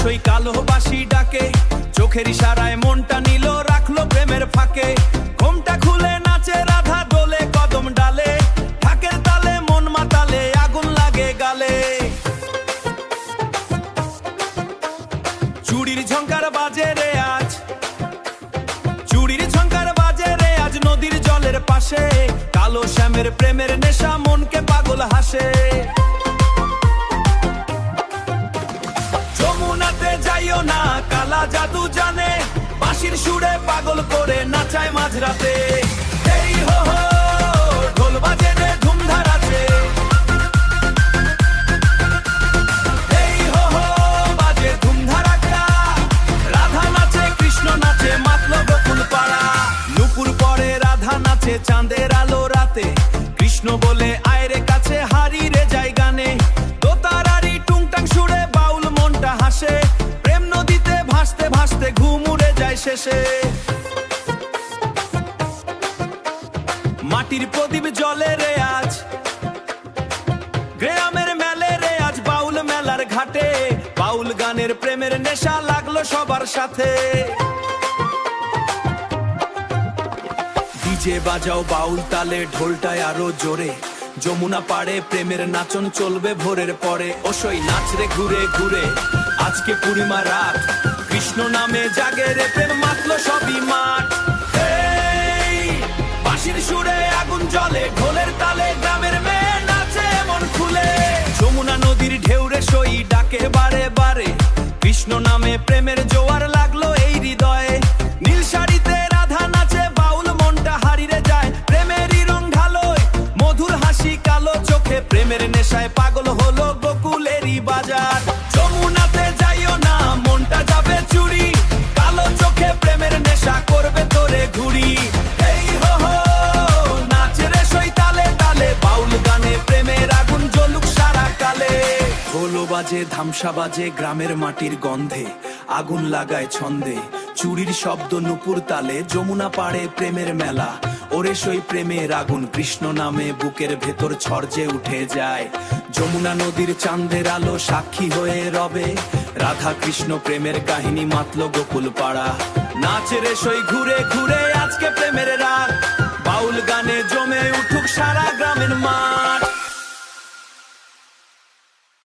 সই কালো বাঁশি ডাকে, চোখের ইশারায় মনটা নিল রাখলো প্রেমের ফাঁকে। ঘোমটা খুলে নাচে রাধা, দোলে কদম ডালে, ঢাকের তালে মন মাতালে, আগুন লাগে গালে। চুড়ির ঝংকার বাজে রে আজ, চুড়ির ঝংকার বাজে রে আজ নদীর জলের পাশে। কালো শ্যামের প্রেমের নেশা মনকে পাগল হাসে। যমুনাতে যাইও না, কালা জাদু জানে, বাঁশির সুরে পাগল করে নাচায় মাঝরাতে। এই হো হো ঢোল বাজে রে ধুমধার আছে, এই হো হো বাজে ধুমধার একটা। রাধা নাচে কৃষ্ণ নাচে মাতলো গোকুল পাড়া। নুপুর পরে রাধা নাচে চাঁদের আলো রাতে, কৃষ্ণ বলে আয় রে কাছে হারি রে যায় গানে। দোতারারি টুংটাং সুরে বাউল মনটা হাসে, প্রেম নদীতে ভাসতে ভাসতে ঘুম উড়ে যায় শেষে। মাটির প্রদীপ জ্বলে রে আজ, গ্রামের মেলে রে আজ বাউল মেলার ঘাটে। বাউল গানের প্রেমের নেশা লাগলো সবার সাথে। ডিজে বাজাও বাউল তালে, ঢোলটায় আরো জোরে, যমুনা পাড়ে প্রেমের নাচন চলবে ভোরের পরে। ওসই নাচ রে ঘুরে ঘুরে আজকে পূর্ণিমা রাত, কৃষ্ণ নামে জাগে রে প্রেম মাতলো সবই মাঠ। এই বাঁশির সুরে আগুন জ্বলে, ঢোলের তালে গ্রামের মেয়ে নাচে মন খুলে। যমুনা নদীর ঢেউ রে সই ডাকে বারে বারে, কৃষ্ণ নামে প্রেমের জোয়ার লাগলো এই হৃদয়ে। নীল শাড়িতে রাধা নাচে, বাউল মনটা হারিয়ে যায়, প্রেমেরই রং ঢালোয় মধুর হাসি কালো চোখে। প্রেমের নেশায় পাগল হলো গোকুলেরই বাজার। যমুনাতে যাইও না, মনটা যাবে চুরি, কালো চোখে প্রেমের নেশা করবে তোরে ঘুরি। এই হো হো নাচ রে সই তালে তালে, বাউল গানে প্রেমের আগুন জ্বলুক সারা কালে। ঢোল বাজে ধামসা বাজে গ্রামের মাটির গন্ধে, আগুন লাগায় ছন্দে চুরির শব্দ নুপুর তালে। যমুনা পাড়ে প্রেমের মেলা, ওরে সই প্রেমের আগুন কৃষ্ণ নামে বুকের ভেতর ছড়জে উঠে যায়। যমুনা নদীর চাঁদের আলো সাক্ষী হয়ে রবে, রাধা কৃষ্ণ প্রেমের কাহিনী মাতলো গোকুল পাড়া। নাচ রে সই ঘুরে ঘুরে আজকে প্রেমের রাত, বাউল গানে জমে উঠুক সারা গ্রামের মাঠ।